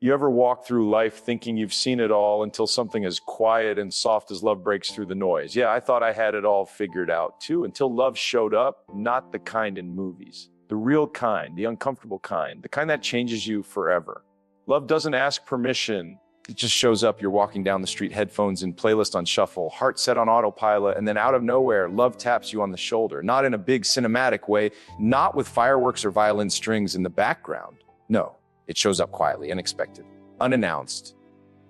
You ever walk through life thinking you've seen it all until something as quiet and soft as love breaks through the noise? Yeah, I thought I had it all figured out too, until love showed up, not the kind in movies. The real kind, the uncomfortable kind, the kind that changes you forever. Love doesn't ask permission. It just shows up. You're walking down the street, headphones in, playlist on shuffle, heart set on autopilot, and then out of nowhere, love taps you on the shoulder. Not in a big cinematic way, not with fireworks or violin strings in the background. No, it shows up quietly, unexpected, unannounced.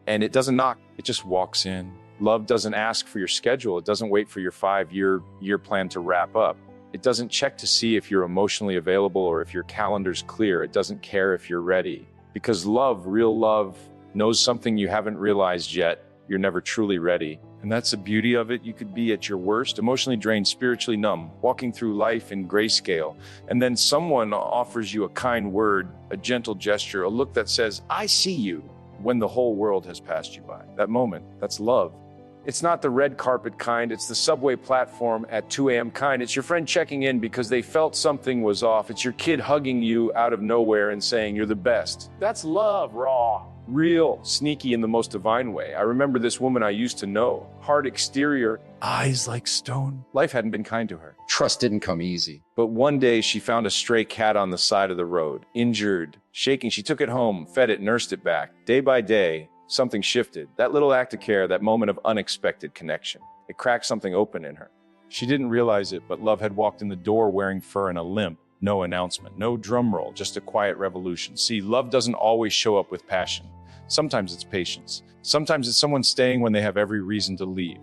And it doesn't knock, it just walks in. Love doesn't ask for your schedule. It doesn't wait for your 5-year plan to wrap up. It doesn't check to see if you're emotionally available or if your calendar's clear. It doesn't care if you're ready. Because love, real love, knows something you haven't realized yet. You're never truly ready. And that's the beauty of it. You could be at your worst, emotionally drained, spiritually numb, walking through life in grayscale. And then someone offers you a kind word, a gentle gesture, a look that says, I see you, when the whole world has passed you by. That moment, that's love. It's not the red carpet kind. It's the subway platform at 2 a.m. kind. It's your friend checking in because they felt something was off. It's your kid hugging you out of nowhere and saying you're the best. That's love, raw. Real, sneaky in the most divine way. I remember this woman I used to know. Hard exterior, eyes like stone. Life hadn't been kind to her. Trust didn't come easy. But one day she found a stray cat on the side of the road, injured, shaking. She took it home, fed it, nursed it back. Day by day, something shifted. That little act of care, that moment of unexpected connection. It cracked something open in her. She didn't realize it, but love had walked in the door wearing fur and a limp. No announcement, no drum roll, just a quiet revolution. See, love doesn't always show up with passion. Sometimes it's patience. Sometimes it's someone staying when they have every reason to leave.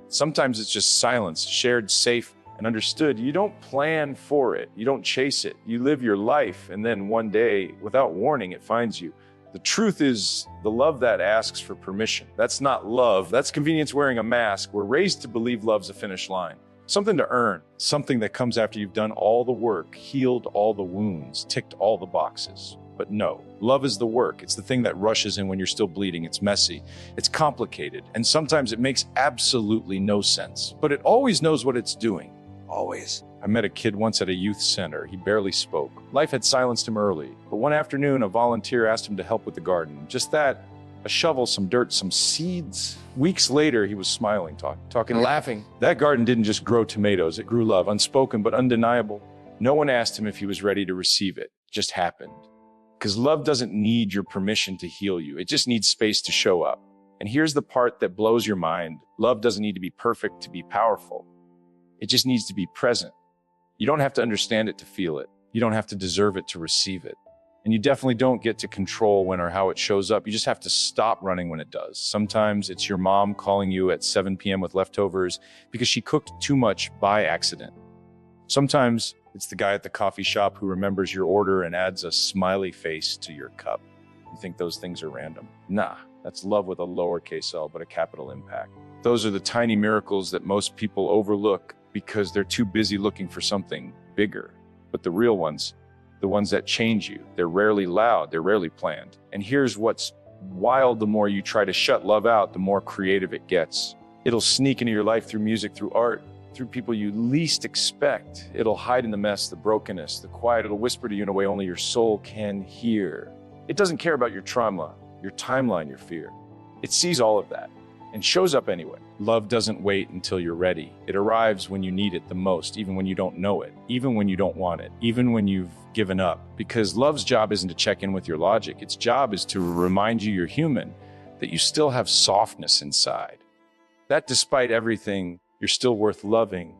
Sometimes it's just silence, shared, safe, and understood. You don't plan for it. You don't chase it. You live your life, and then one day, without warning, it finds you. The truth is, the love that asks for permission. That's not love. That's convenience wearing a mask. We're raised to believe love's a finish line. Something to earn, something that comes after you've done all the work, healed all the wounds, ticked all the boxes. But no, love is the work. It's the thing that rushes in when you're still bleeding. It's messy, it's complicated, and sometimes it makes absolutely no sense. But it always knows what it's doing. Always. I met a kid once at a youth center. He barely spoke. Life had silenced him early. But one afternoon, a volunteer asked him to help with the garden. Just that. A shovel, some dirt, some seeds. Weeks later, he was smiling, talking, laughing. That garden didn't just grow tomatoes, it grew love, unspoken but undeniable. No one asked him if he was ready to receive it. It just happened. Because love doesn't need your permission to heal you. It just needs space to show up. And here's the part that blows your mind. Love doesn't need to be perfect to be powerful. It just needs to be present. You don't have to understand it to feel it. You don't have to deserve it to receive it. And you definitely don't get to control when or how it shows up. You just have to stop running when it does. Sometimes it's your mom calling you at 7 p.m. with leftovers because she cooked too much by accident. Sometimes it's the guy at the coffee shop who remembers your order and adds a smiley face to your cup. You think those things are random? Nah, that's love with a lowercase L, but a capital impact. Those are the tiny miracles that most people overlook because they're too busy looking for something bigger. But the real ones, the ones that change you, they're rarely loud, they're rarely planned. And here's what's wild: the more you try to shut love out, the more creative it gets. It'll sneak into your life through music, through art, through people you least expect. It'll hide in the mess, the brokenness, the quiet. It'll whisper to you in a way only your soul can hear. It doesn't care about your trauma, your timeline, your fear. It sees all of that and shows up anyway. Love doesn't wait until you're ready. It arrives when you need it the most, even when you don't know it, even when you don't want it, even when you've given up. Because love's job isn't to check in with your logic. Its job is to remind you you're human, that you still have softness inside, that despite everything, you're still worth loving.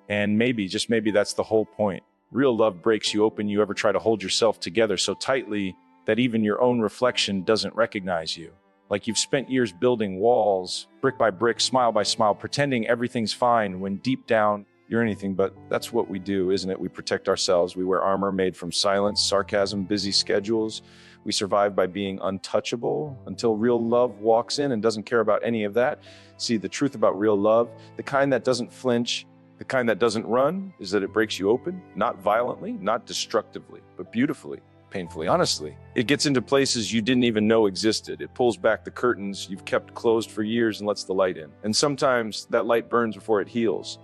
And maybe, just maybe, that's the whole point. Real love breaks you open. You ever try to hold yourself together so tightly that even your own reflection doesn't recognize you? Like you've spent years building walls, brick by brick, smile by smile, pretending everything's fine when deep down you're anything but. That's what we do, isn't it? We protect ourselves. We wear armor made from silence, sarcasm, busy schedules. We survive by being untouchable until real love walks in and doesn't care about any of that. See, the truth about real love, the kind that doesn't flinch, the kind that doesn't run, is that it breaks you open, not violently, not destructively, but beautifully. Painfully, honestly. It gets into places you didn't even know existed. It pulls back the curtains you've kept closed for years and lets the light in. And sometimes that light burns before it heals.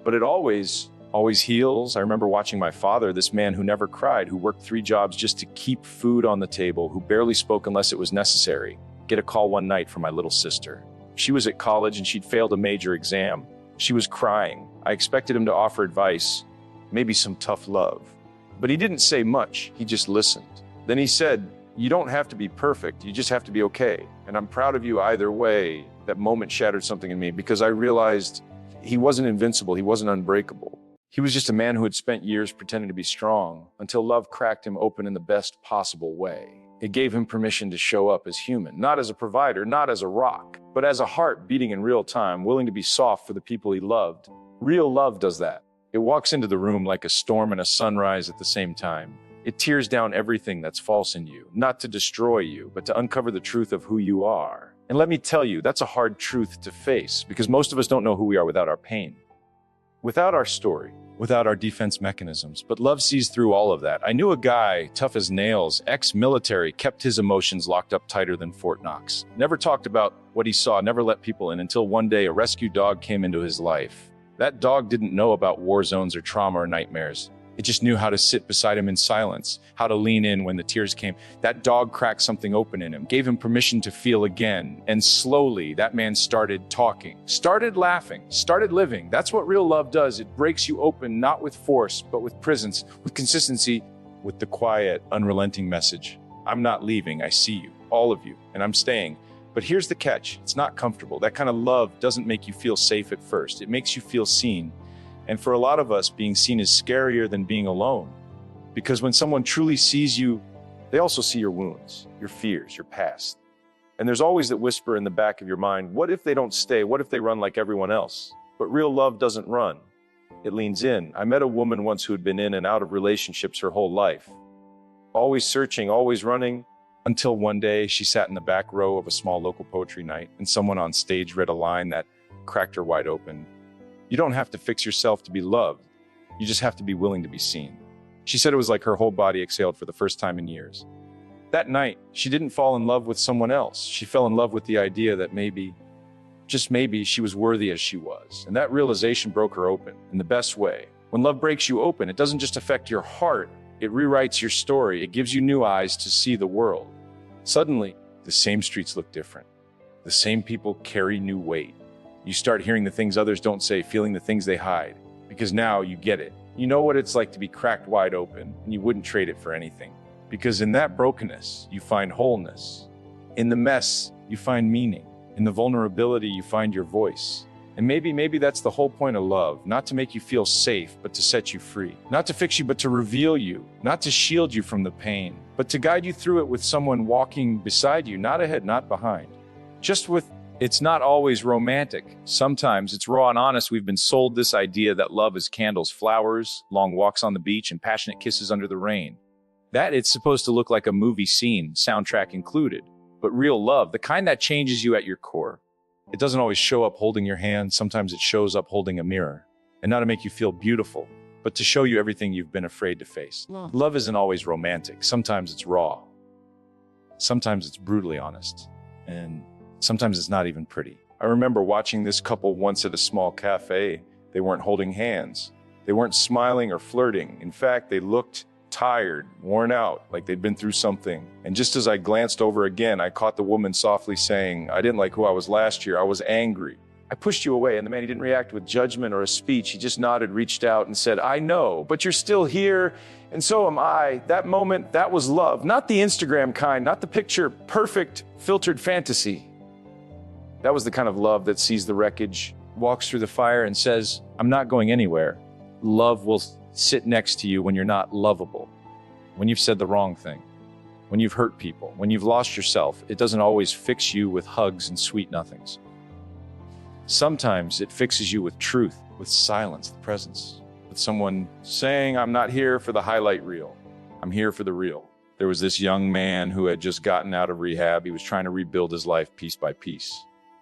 But it always always heals. I remember watching my father, this man who never cried, who worked 3 jobs just to keep food on the table, who barely spoke unless it was necessary, get a call one night from my little sister. She was at college and she'd failed a major exam. She was crying. I expected him to offer advice, maybe some tough love. But he didn't say much, he just listened. Then he said, "You don't have to be perfect, you just have to be okay. And I'm proud of you either way." That moment shattered something in me because I realized he wasn't invincible, he wasn't unbreakable. He was just a man who had spent years pretending to be strong until love cracked him open in the best possible way. It gave him permission to show up as human, not as a provider, not as a rock, but as a heart beating in real time, willing to be soft for the people he loved. Real love does that. It walks into the room like a storm and a sunrise at the same time. It tears down everything that's false in you, not to destroy you, but to uncover the truth of who you are. And let me tell you, that's a hard truth to face because most of us don't know who we are without our pain, without our story, without our defense mechanisms. But love sees through all of that. I knew a guy, tough as nails, ex-military, kept his emotions locked up tighter than Fort Knox. Never talked about what he saw, never let people in until one day a rescue dog came into his life. That dog didn't know about war zones or trauma or nightmares. It just knew how to sit beside him in silence, how to lean in when the tears came. That dog cracked something open in him, gave him permission to feel again. And slowly, that man started talking, started laughing, started living. That's what real love does. It breaks you open, not with force, but with presence, with consistency, with the quiet, unrelenting message. I'm not leaving. I see you, all of you, and I'm staying. But here's the catch. It's not comfortable. That kind of love doesn't make you feel safe at first. It makes you feel seen. And for a lot of us, being seen is scarier than being alone. Because when someone truly sees you, they also see your wounds, your fears, your past. And there's always that whisper in the back of your mind, what if they don't stay? What if they run like everyone else? But real love doesn't run. It leans in. I met a woman once who had been in and out of relationships her whole life. Always searching, always running, until one day she sat in the back row of a small local poetry night and someone on stage read a line that cracked her wide open. You don't have to fix yourself to be loved. You just have to be willing to be seen. She said it was like her whole body exhaled for the first time in years. That night, she didn't fall in love with someone else. She fell in love with the idea that maybe, just maybe, she was worthy as she was. And that realization broke her open in the best way. When love breaks you open, it doesn't just affect your heart, it rewrites your story. It gives you new eyes to see the world. Suddenly, the same streets look different. The same people carry new weight. You start hearing the things others don't say, feeling the things they hide, because now you get it. You know what it's like to be cracked wide open, and you wouldn't trade it for anything. Because in that brokenness, you find wholeness. In the mess, you find meaning. In the vulnerability, you find your voice. And maybe that's the whole point of love, not to make you feel safe, but to set you free. Not to fix you, but to reveal you. Not to shield you from the pain, but to guide you through it with someone walking beside you, not ahead, not behind. It's not always romantic. Sometimes it's raw and honest. We've been sold this idea that love is candles, flowers, long walks on the beach, and passionate kisses under the rain. That it's supposed to look like a movie scene, soundtrack included. But real love, the kind that changes you at your core, it doesn't always show up holding your hand. Sometimes it shows up holding a mirror. And not to make you feel beautiful, but to show you everything you've been afraid to face. Love isn't always romantic. Sometimes it's raw. Sometimes it's brutally honest. And sometimes it's not even pretty. I remember watching this couple once at a small cafe. They weren't holding hands. They weren't smiling or flirting. In fact, they looked tired, worn out, like they'd been through something. And just as I glanced over again, I caught the woman softly saying, "I didn't like who I was last year. I was angry." "I pushed you away," and the man, he didn't react with judgment or a speech. He just nodded, reached out, and said, "I know, but you're still here, and so am I." That moment, that was love. Not the Instagram kind, not the picture perfect, filtered fantasy. That was the kind of love that sees the wreckage, walks through the fire, and says, "I'm not going anywhere." Love will sit next to you when you're not lovable, when you've said the wrong thing, when you've hurt people, when you've lost yourself. It doesn't always fix you with hugs and sweet nothings. Sometimes it fixes you with truth, with silence, the presence, with someone saying, "I'm not here for the highlight reel. I'm here for the real." There was this young man who had just gotten out of rehab. He was trying to rebuild his life piece by piece.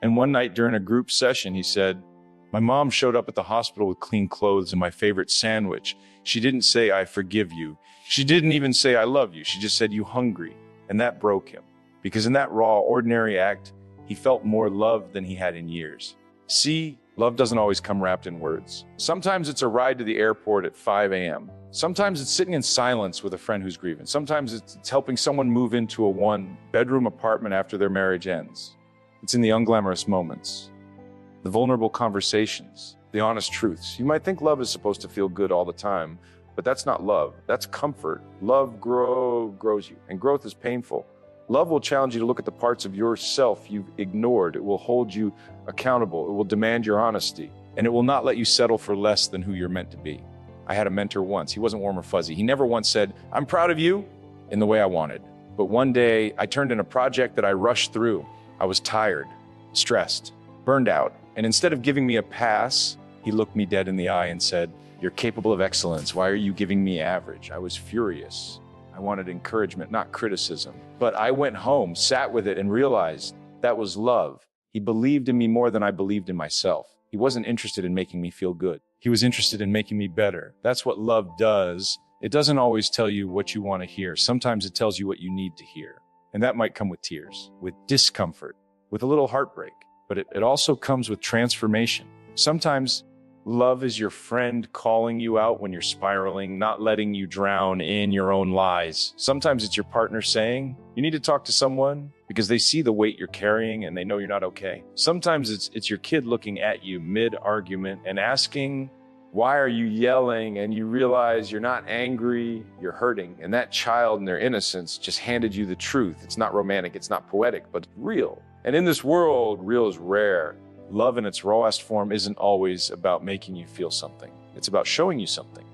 And one night during a group session, he said, "My mom showed up at the hospital with clean clothes and my favorite sandwich. She didn't say, 'I forgive you.' She didn't even say, 'I love you.' She just said, 'You hungry?' And that broke him. Because in that raw, ordinary act, he felt more love than he had in years. See, Love doesn't always come wrapped in words. Sometimes it's a ride to the airport at 5 a.m. Sometimes it's sitting in silence with a friend who's grieving. Sometimes it's helping someone move into a one-bedroom apartment after their marriage ends. It's in the unglamorous moments, the vulnerable conversations, the honest truths. You might think love is supposed to feel good all the time, but that's not love. That's comfort. Love grows you, and growth is painful. Love will challenge you to look at the parts of yourself you've ignored. It will hold you accountable. It will demand your honesty, and it will not let you settle for less than who you're meant to be. I had a mentor once. He wasn't warm or fuzzy. He never once said, "I'm proud of you," in the way I wanted. But one day, I turned in a project that I rushed through. I was tired, stressed, burned out, and instead of giving me a pass, he looked me dead in the eye and said, "You're capable of excellence. Why are you giving me average?" I was furious. I wanted encouragement, not criticism. But I went home, sat with it, and realized that was love. He believed in me more than I believed in myself. He wasn't interested in making me feel good. He was interested in making me better. That's what love does. It doesn't always tell you what you want to hear. Sometimes it tells you what you need to hear. And that might come with tears, with discomfort, with a little heartbreak. But it also comes with transformation. Sometimes love is your friend calling you out when you're spiraling, not letting you drown in your own lies. Sometimes it's your partner saying, "You need to talk to someone," because they see the weight you're carrying and they know you're not okay. Sometimes it's your kid looking at you mid-argument and asking, "Why are you yelling?" And you realize you're not angry, you're hurting. And that child in their innocence just handed you the truth. It's not romantic, it's not poetic, but real. And in this world, real is rare. Love in its rawest form isn't always about making you feel something. It's about showing you something,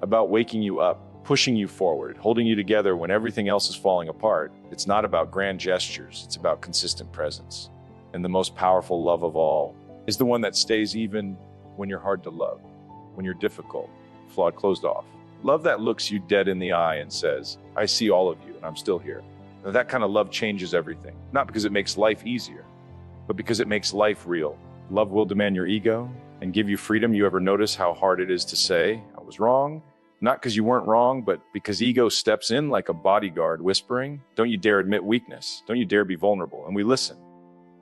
about waking you up, pushing you forward, holding you together when everything else is falling apart. It's not about grand gestures. It's about consistent presence. And the most powerful love of all is the one that stays even when you're hard to love, when you're difficult, flawed, closed off. Love that looks you dead in the eye and says, "I see all of you and I'm still here." Now, that kind of love changes everything, not because it makes life easier, but because it makes life real. Love will demand your ego and give you freedom. You ever notice how hard it is to say, "I was wrong"? Not because you weren't wrong, but because ego steps in like a bodyguard whispering, "Don't you dare admit weakness. Don't you dare be vulnerable." And we listen.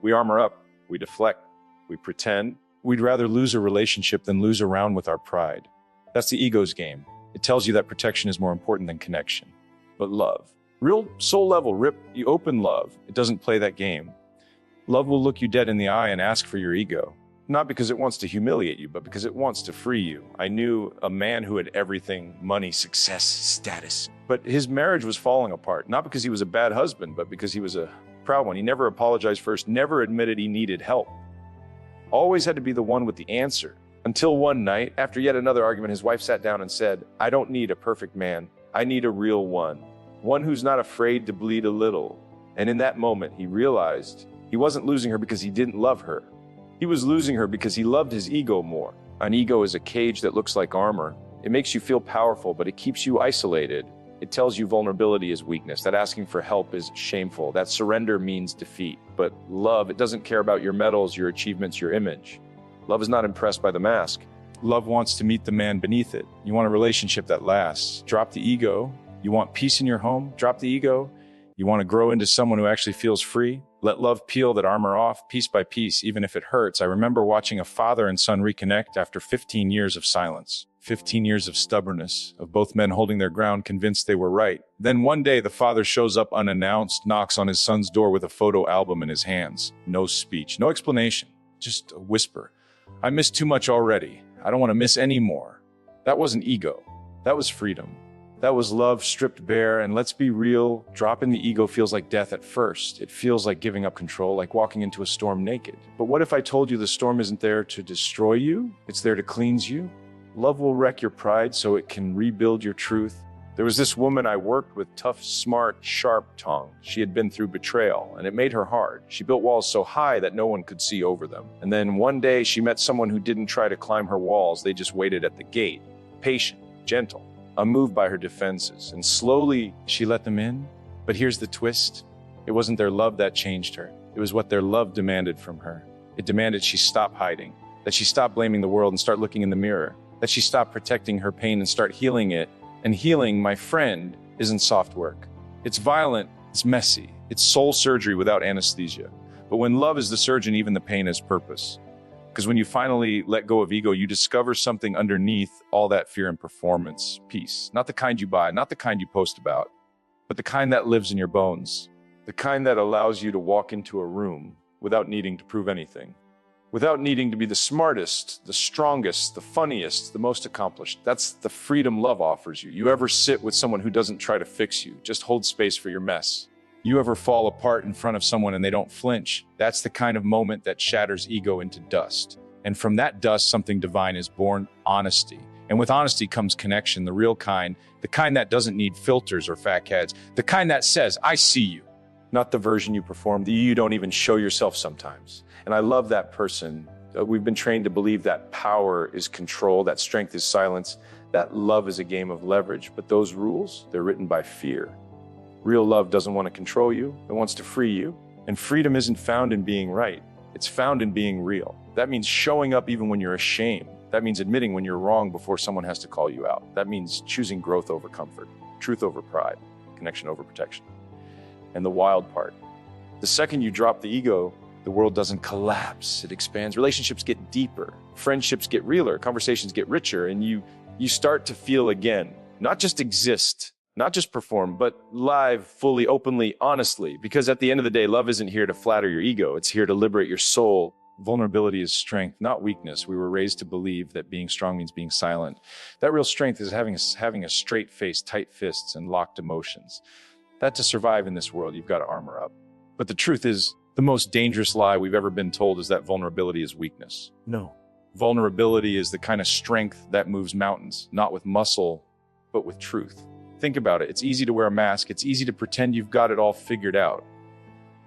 We armor up. We deflect. We pretend. We'd rather lose a relationship than lose around with our pride. That's the ego's game. It tells you that protection is more important than connection. But love, real soul level, you open love. It doesn't play that game. Love will look you dead in the eye and ask for your ego. Not because it wants to humiliate you, but because it wants to free you. I knew a man who had everything: money, success, status. But his marriage was falling apart, not because he was a bad husband, but because he was a proud one. He never apologized first, never admitted he needed help. Always had to be the one with the answer. Until one night, after yet another argument, his wife sat down and said, "I don't need a perfect man. I need a real one. One who's not afraid to bleed a little." And in that moment, he realized he wasn't losing her because he didn't love her. He was losing her because he loved his ego more. An ego is a cage that looks like armor. It makes you feel powerful, but it keeps you isolated. It tells you vulnerability is weakness, that asking for help is shameful, that surrender means defeat. But love, it doesn't care about your medals, your achievements, your image. Love is not impressed by the mask. Love wants to meet the man beneath it. You want a relationship that lasts. Drop the ego. You want peace in your home? Drop the ego. You want to grow into someone who actually feels free? Let love peel that armor off piece by piece, even if it hurts. I remember watching a father and son reconnect after 15 years of silence, 15 years of stubbornness, of both men holding their ground, convinced they were right. Then one day, the father shows up unannounced, knocks on his son's door with a photo album in his hands. No speech, no explanation, just a whisper. "I missed too much already. I don't want to miss any more." That wasn't ego. That was freedom. That was love stripped bare. And let's be real, dropping the ego feels like death at first. It feels like giving up control, like walking into a storm naked. But what if I told you the storm isn't there to destroy you? It's there to cleanse you. Love will wreck your pride so it can rebuild your truth. There was this woman I worked with, tough, smart, sharp-tongued. She had been through betrayal, and it made her hard. She built walls so high that no one could see over them. And then one day she met someone who didn't try to climb her walls. They just waited at the gate, patient, gentle, unmoved by her defenses. And slowly she let them in. But here's the twist. It wasn't their love that changed her. It was what their love demanded from her. It demanded she stop hiding, that she stop blaming the world and start looking in the mirror, that she stop protecting her pain and start healing it. And healing, my friend, isn't soft work. It's violent, it's messy, it's soul surgery without anesthesia. But when love is the surgeon, even the pain has purpose. Because when you finally let go of ego, you discover something underneath all that fear and performance. Peace. Not the kind you buy, not the kind you post about, but the kind that lives in your bones. The kind that allows you to walk into a room without needing to prove anything. Without needing to be the smartest, the strongest, the funniest, the most accomplished. That's the freedom love offers you. You ever sit with someone who doesn't try to fix you, just hold space for your mess? You ever fall apart in front of someone and they don't flinch? That's the kind of moment that shatters ego into dust. And from that dust, something divine is born: honesty. And with honesty comes connection, the real kind, the kind that doesn't need filters or facades, the kind that says, I see you. Not the version you perform, the you don't even show yourself sometimes. And I love that person. We've been trained to believe that power is control, that strength is silence, that love is a game of leverage. But those rules, they're written by fear. Real love doesn't want to control you, it wants to free you. And freedom isn't found in being right, it's found in being real. That means showing up even when you're ashamed. That means admitting when you're wrong before someone has to call you out. That means choosing growth over comfort, truth over pride, connection over protection. And the wild part, the second you drop the ego, the world doesn't collapse, it expands. Relationships get deeper, friendships get realer, conversations get richer, and you start to feel again, not just exist, not just perform, but live, fully, openly, honestly. Because at the end of the day, love isn't here to flatter your ego, it's here to liberate your soul. Vulnerability is strength, not weakness. We were raised to believe that being strong means being silent. That real strength is having a straight face, tight fists, and locked emotions. That to survive in this world, you've got to armor up. But the truth is, the most dangerous lie we've ever been told is that vulnerability is weakness. No. Vulnerability is the kind of strength that moves mountains, not with muscle, but with truth. Think about it. It's easy to wear a mask. It's easy to pretend you've got it all figured out.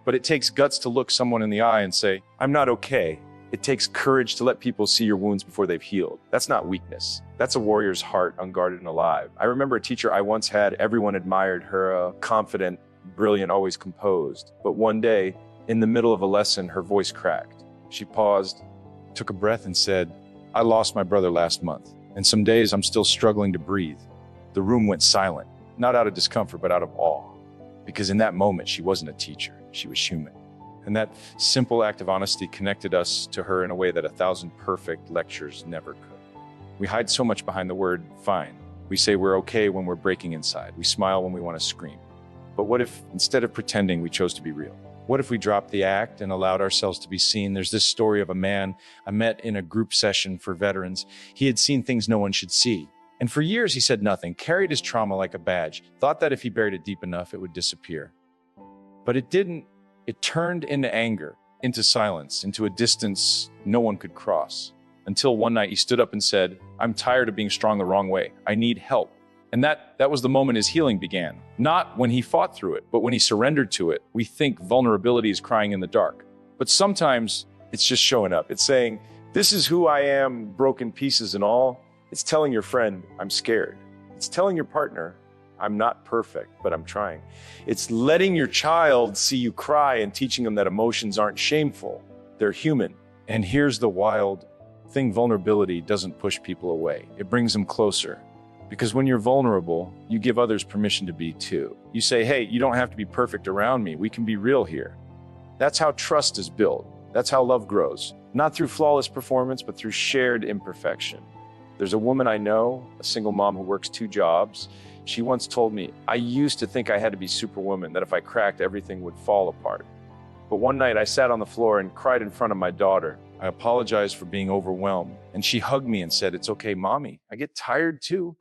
But it takes guts to look someone in the eye and say, I'm not okay. It takes courage to let people see your wounds before they've healed. That's not weakness. That's a warrior's heart, unguarded and alive. I remember a teacher I once had. Everyone admired her, confident, brilliant, always composed. But one day, in the middle of a lesson, her voice cracked. She paused, took a breath and said, I lost my brother last month, and some days I'm still struggling to breathe. The room went silent, not out of discomfort, but out of awe. Because in that moment, she wasn't a teacher, she was human. And that simple act of honesty connected us to her in a way that 1,000 perfect lectures never could. We hide so much behind the word fine. We say we're okay when we're breaking inside. We smile when we want to scream. But what if, instead of pretending, we chose to be real? What if we dropped the act and allowed ourselves to be seen? There's this story of a man I met in a group session for veterans. He had seen things no one should see. And for years, he said nothing, carried his trauma like a badge, thought that if he buried it deep enough, it would disappear. But it didn't. It turned into anger, into silence, into a distance no one could cross. Until one night he stood up and said, I'm tired of being strong the wrong way. I need help. And that was the moment his healing began. Not when he fought through it, but when he surrendered to it. We think vulnerability is crying in the dark. But sometimes it's just showing up. It's saying, this is who I am, broken pieces and all. It's telling your friend, I'm scared. It's telling your partner, I'm not perfect, but I'm trying. It's letting your child see you cry and teaching them that emotions aren't shameful. They're human. And here's the wild thing, vulnerability doesn't push people away. It brings them closer. Because when you're vulnerable, you give others permission to be too. You say, hey, you don't have to be perfect around me. We can be real here. That's how trust is built. That's how love grows. Not through flawless performance, but through shared imperfection. There's a woman I know, a single mom who works 2 jobs. She once told me, I used to think I had to be Superwoman, that if I cracked, everything would fall apart. But one night I sat on the floor and cried in front of my daughter. I apologized for being overwhelmed. And she hugged me and said, it's okay, mommy. I get tired too.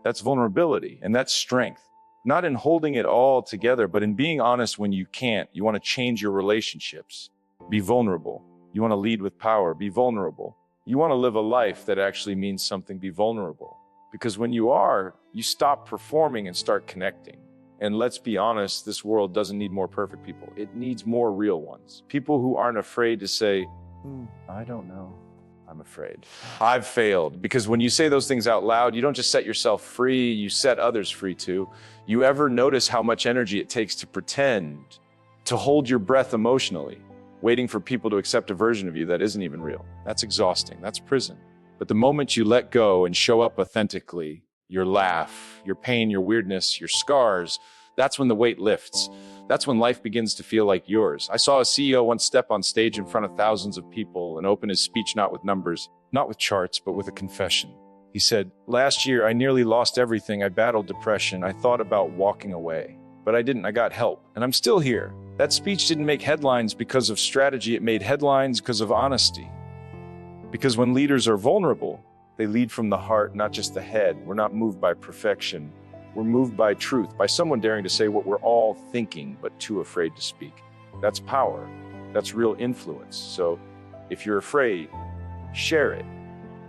That's vulnerability, and that's strength. Not in holding it all together, but in being honest when you can't. You want to change your relationships. Be vulnerable. You want to lead with power. Be vulnerable. You want to live a life that actually means something. Be vulnerable. Because when you are, you stop performing and start connecting. And let's be honest, this world doesn't need more perfect people. It needs more real ones. People who aren't afraid to say, I don't know. I'm afraid. I've failed. Because when you say those things out loud, you don't just set yourself free, you set others free too. You ever notice how much energy it takes to pretend, to hold your breath emotionally, waiting for people to accept a version of you that isn't even real? That's exhausting. That's prison. But the moment you let go and show up authentically, your laugh, your pain, your weirdness, your scars, That's when the weight lifts. That's when life begins to feel like yours. I saw a CEO once step on stage in front of thousands of people and open his speech not with numbers, not with charts, but with a confession. He said, "Last year, I nearly lost everything. I battled depression. I thought about walking away. But I didn't. I got help. And I'm still here." That speech didn't make headlines because of strategy. It made headlines because of honesty. Because when leaders are vulnerable, they lead from the heart, not just the head. We're not moved by perfection. We're moved by truth, by someone daring to say what we're all thinking, but too afraid to speak. That's power. That's real influence. So if you're afraid, share it.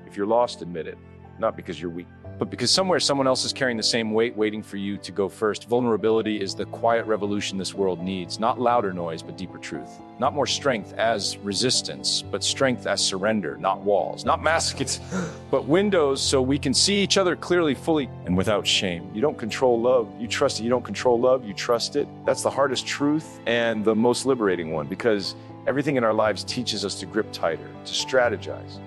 If you're lost, admit it. Not because you're weak, but because somewhere someone else is carrying the same weight, waiting for you to go first. Vulnerability is the quiet revolution this world needs. Not louder noise, but deeper truth. Not more strength as resistance, but strength as surrender. Not walls, not masks, but windows so we can see each other clearly, fully, and without shame. You don't control love, you trust it. You don't control love, you trust it. That's the hardest truth and the most liberating one, because everything in our lives teaches us to grip tighter, to strategize,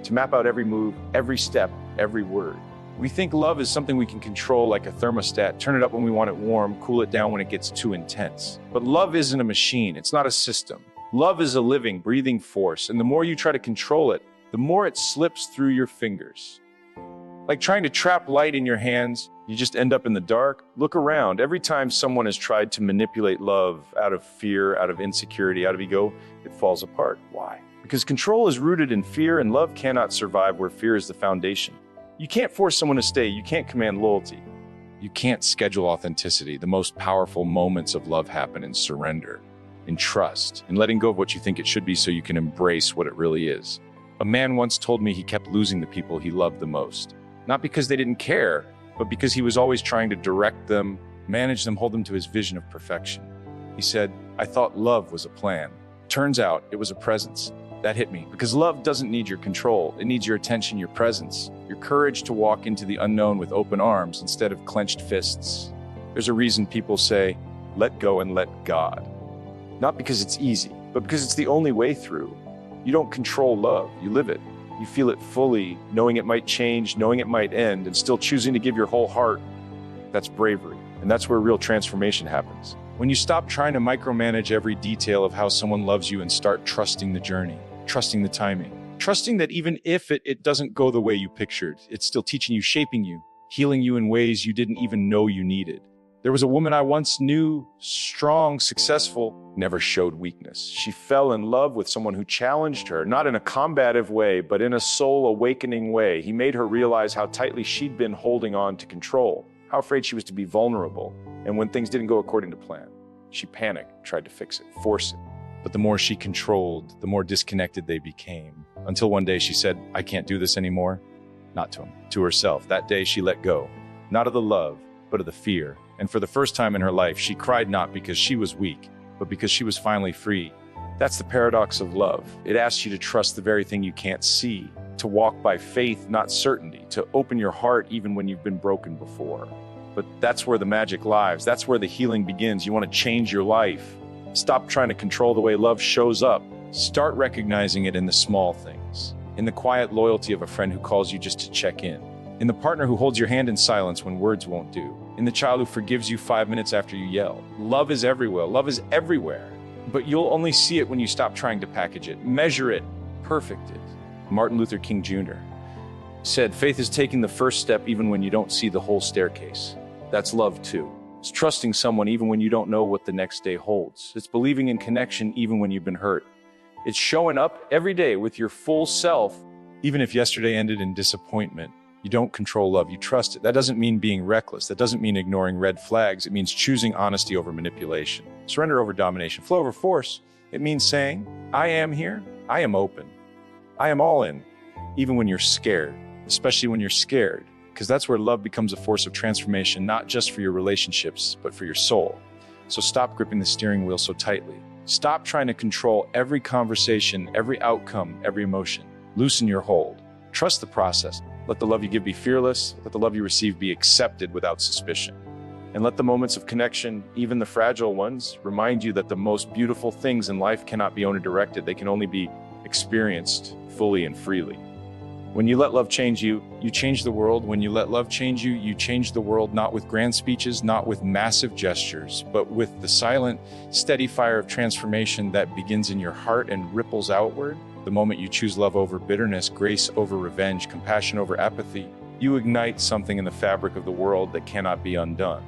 to map out every move, every step, every word. We think love is something we can control like a thermostat, turn it up when we want it warm, cool it down when it gets too intense. But love isn't a machine, it's not a system. Love is a living, breathing force, and the more you try to control it, the more it slips through your fingers. Like trying to trap light in your hands, you just end up in the dark. Look around. Every time someone has tried to manipulate love out of fear, out of insecurity, out of ego, it falls apart. Why? Because control is rooted in fear, and love cannot survive where fear is the foundation. You can't force someone to stay. You can't command loyalty. You can't schedule authenticity. The most powerful moments of love happen in surrender, in trust, in letting go of what you think it should be so you can embrace what it really is. A man once told me he kept losing the people he loved the most. Not because they didn't care, but because he was always trying to direct them, manage them, hold them to his vision of perfection. He said, "I thought love was a plan. Turns out it was a presence." That hit me, because love doesn't need your control. It needs your attention, your presence, your courage to walk into the unknown with open arms instead of clenched fists. There's a reason people say, let go and let God. Not because it's easy, but because it's the only way through. You don't control love, you live it. You feel it fully, knowing it might change, knowing it might end, and still choosing to give your whole heart. That's bravery, and that's where real transformation happens. When you stop trying to micromanage every detail of how someone loves you and start trusting the journey, trusting the timing, trusting that even if it doesn't go the way you pictured, it's still teaching you, shaping you, healing you in ways you didn't even know you needed. There was a woman I once knew, strong, successful, never showed weakness. She fell in love with someone who challenged her, not in a combative way, but in a soul-awakening way. He made her realize how tightly she'd been holding on to control, how afraid she was to be vulnerable. And when things didn't go according to plan, she panicked, tried to fix it, force it. But the more she controlled, the more disconnected they became. Until one day she said, "I can't do this anymore." Not to him, to herself. That day she let go, not of the love, but of the fear. And for the first time in her life, she cried not because she was weak, but because she was finally free. That's the paradox of love. It asks you to trust the very thing you can't see, to walk by faith, not certainty, to open your heart even when you've been broken before. But that's where the magic lies. That's where the healing begins. You want to change your life. Stop trying to control the way love shows up. Start recognizing it in the small things, in the quiet loyalty of a friend who calls you just to check in, in the partner who holds your hand in silence when words won't do, in the child who forgives you 5 minutes after you yell. Love is everywhere. Love is everywhere. But you'll only see it when you stop trying to package it, measure it, perfect it. Martin Luther King Jr. said, "Faith is taking the first step even when you don't see the whole staircase." That's love too. It's trusting someone even when you don't know what the next day holds. It's believing in connection even when you've been hurt. It's showing up every day with your full self, even if yesterday ended in disappointment. You don't control love, you trust it. That doesn't mean being reckless. That doesn't mean ignoring red flags. It means choosing honesty over manipulation, surrender over domination, flow over force. It means saying, "I am here, I am open, I am all in," even when you're scared, especially when you're scared. Because that's where love becomes a force of transformation, not just for your relationships, but for your soul. So stop gripping the steering wheel so tightly. Stop trying to control every conversation, every outcome, every emotion. Loosen your hold. Trust the process. Let the love you give be fearless. Let the love you receive be accepted without suspicion. And let the moments of connection, even the fragile ones, remind you that the most beautiful things in life cannot be owner-directed. They can only be experienced fully and freely. When you let love change you, you change the world. When you let love change you, you change the world, not with grand speeches, not with massive gestures, but with the silent, steady fire of transformation that begins in your heart and ripples outward. The moment you choose love over bitterness, grace over revenge, compassion over apathy, you ignite something in the fabric of the world that cannot be undone.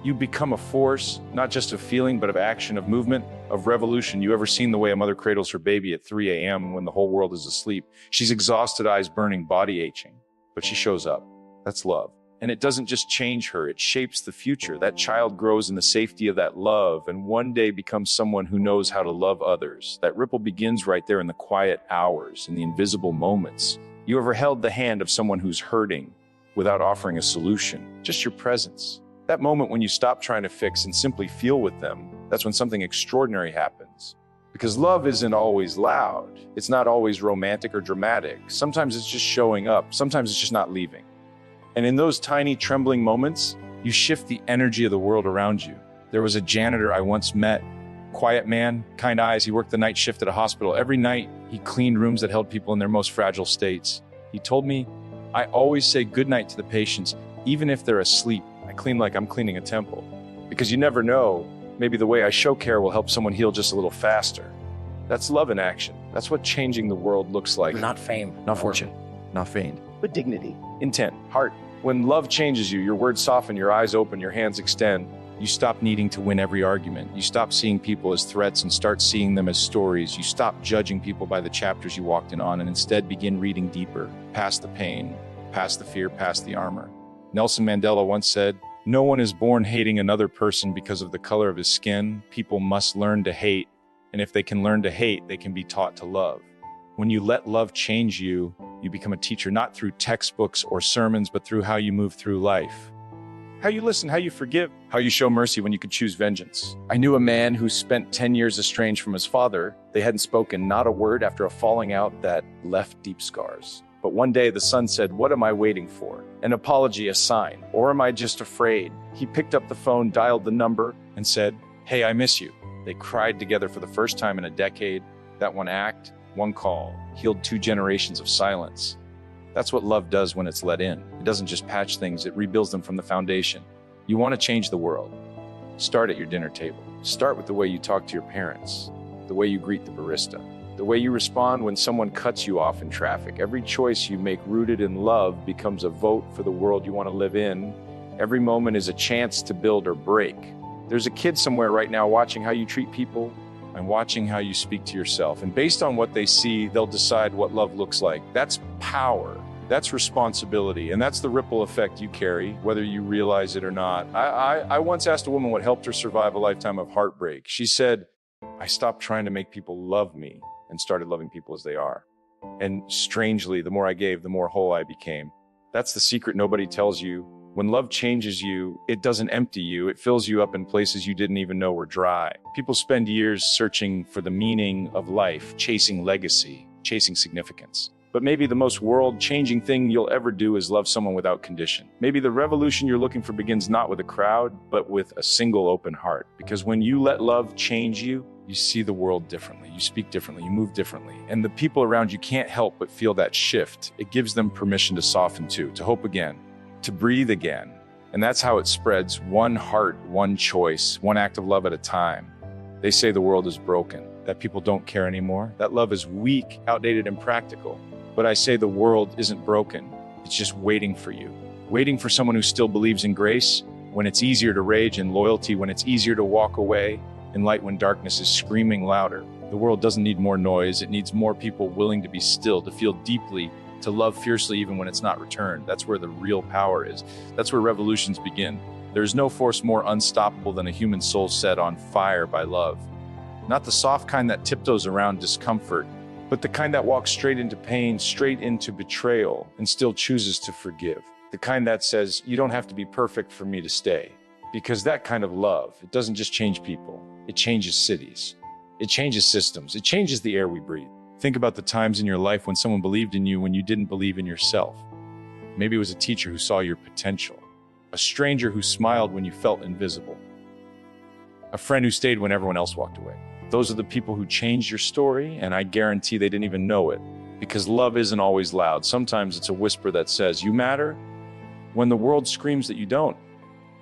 You become a force, not just of feeling, but of action, of movement, of revolution. You ever seen the way a mother cradles her baby at 3 a.m. when the whole world is asleep? She's exhausted, eyes burning, body aching, but she shows up. That's love. And it doesn't just change her, it shapes the future. That child grows in the safety of that love and one day becomes someone who knows how to love others. That ripple begins right there in the quiet hours, in the invisible moments. You ever held the hand of someone who's hurting without offering a solution? Just your presence. That moment when you stop trying to fix and simply feel with them, that's when something extraordinary happens. Because love isn't always loud. It's not always romantic or dramatic. Sometimes it's just showing up. Sometimes it's just not leaving. And in those tiny trembling moments, you shift the energy of the world around you. There was a janitor I once met, quiet man, kind eyes. He worked the night shift at a hospital. Every night, he cleaned rooms that held people in their most fragile states. He told me, I always say goodnight to the patients, even if they're asleep. I clean like I'm cleaning a temple. Because you never know, maybe the way I show care will help someone heal just a little faster. That's love in action. That's what changing the world looks like. Not fame, not fortune, not fame, but dignity. Intent, heart. When love changes you, your words soften, your eyes open, your hands extend. You stop needing to win every argument. You stop seeing people as threats and start seeing them as stories. You stop judging people by the chapters you walked in on and instead begin reading deeper, past the pain, past the fear, past the armor. Nelson Mandela once said, "No one is born hating another person because of the color of his skin. People must learn to hate, and if they can learn to hate, they can be taught to love." When you let love change you, you become a teacher, not through textbooks or sermons, but through how you move through life. How you listen, how you forgive, how you show mercy when you could choose vengeance. I knew a man who spent 10 years estranged from his father. They hadn't spoken not a word after a falling out that left deep scars. But one day the son said, "What am I waiting for? An apology, a sign, or am I just afraid?" He picked up the phone, dialed the number, and said, "Hey, I miss you." They cried together for the first time in a decade. That one act, one call, healed 2 generations of silence. That's what love does when it's let in. It doesn't just patch things, it rebuilds them from the foundation. You want to change the world? Start at your dinner table. Start with the way you talk to your parents, the way you greet the barista, the way you respond when someone cuts you off in traffic. Every choice you make rooted in love becomes a vote for the world you want to live in. Every moment is a chance to build or break. There's a kid somewhere right now watching how you treat people and watching how you speak to yourself. And based on what they see, they'll decide what love looks like. That's power. That's responsibility. And that's the ripple effect you carry, whether you realize it or not. I once asked a woman what helped her survive a lifetime of heartbreak. She said, "I stopped trying to make people love me and started loving people as they are. And strangely, the more I gave, the more whole I became." That's the secret nobody tells you. When love changes you, it doesn't empty you. It fills you up in places you didn't even know were dry. People spend years searching for the meaning of life, chasing legacy, chasing significance. But maybe the most world-changing thing you'll ever do is love someone without condition. Maybe the revolution you're looking for begins not with a crowd, but with a single open heart. Because when you let love change you, you see the world differently, you speak differently, you move differently. And the people around you can't help but feel that shift. It gives them permission to soften too, to hope again, to breathe again. And that's how it spreads, one heart, one choice, one act of love at a time. They say the world is broken, that people don't care anymore, that love is weak, outdated, and practical. But I say the world isn't broken. It's just waiting for you. Waiting for someone who still believes in grace, when it's easier to rage, and loyalty when it's easier to walk away, and light when darkness is screaming louder. The world doesn't need more noise. It needs more people willing to be still, to feel deeply, to love fiercely even when it's not returned. That's where the real power is. That's where revolutions begin. There's no force more unstoppable than a human soul set on fire by love. Not the soft kind that tiptoes around discomfort, but the kind that walks straight into pain, straight into betrayal, and still chooses to forgive. The kind that says, "You don't have to be perfect for me to stay." Because that kind of love, it doesn't just change people, it changes cities. It changes systems. It changes the air we breathe. Think about the times in your life when someone believed in you when you didn't believe in yourself. Maybe it was a teacher who saw your potential, a stranger who smiled when you felt invisible, a friend who stayed when everyone else walked away. Those are the people who changed your story, and I guarantee they didn't even know it. Because love isn't always loud. Sometimes it's a whisper that says, "You matter," when the world screams that you don't.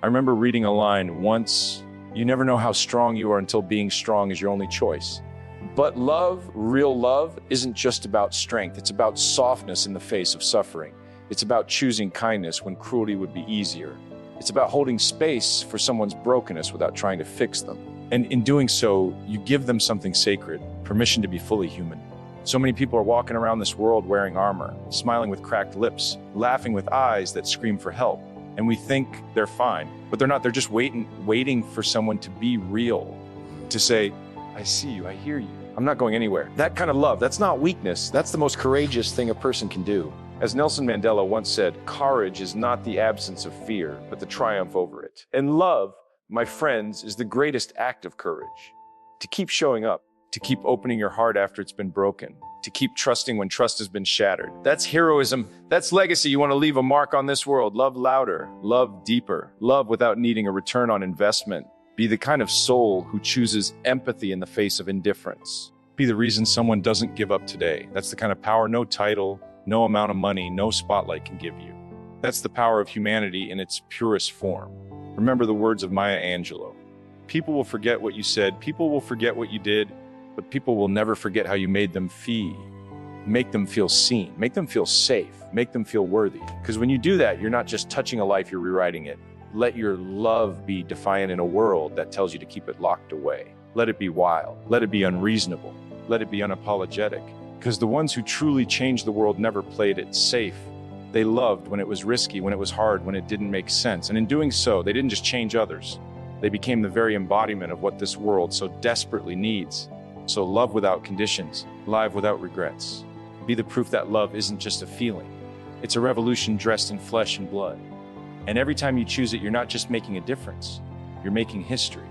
I remember reading a line once, "You never know how strong you are until being strong is your only choice." But love, real love, isn't just about strength. It's about softness in the face of suffering. It's about choosing kindness when cruelty would be easier. It's about holding space for someone's brokenness without trying to fix them. And in doing so, you give them something sacred, permission to be fully human. So many people are walking around this world wearing armor, smiling with cracked lips, laughing with eyes that scream for help. And we think they're fine, but they're not. They're just waiting for someone to be real, to say, "I see you, I hear you, I'm not going anywhere." That kind of love, that's not weakness. That's the most courageous thing a person can do. As Nelson Mandela once said, courage is not the absence of fear, but the triumph over it. And love, my friends, is the greatest act of courage. To keep showing up, to keep opening your heart after it's been broken, to keep trusting when trust has been shattered. That's heroism. That's legacy. You want to leave a mark on this world. Love louder, love deeper, love without needing a return on investment. Be the kind of soul who chooses empathy in the face of indifference. Be the reason someone doesn't give up today. That's the kind of power no title, no amount of money, no spotlight can give you. That's the power of humanity in its purest form. Remember the words of Maya Angelou. People will forget what you said, people will forget what you did, but people will never forget how you made them feel. Make them feel seen, make them feel safe, make them feel worthy. Because when you do that, you're not just touching a life, you're rewriting it. Let your love be defiant in a world that tells you to keep it locked away. Let it be wild, let it be unreasonable, let it be unapologetic. Because the ones who truly changed the world never played it safe. They loved when it was risky, when it was hard, when it didn't make sense. And in doing so, they didn't just change others. They became the very embodiment of what this world so desperately needs. So love without conditions, live without regrets. Be the proof that love isn't just a feeling. It's a revolution dressed in flesh and blood. And every time you choose it, you're not just making a difference, you're making history.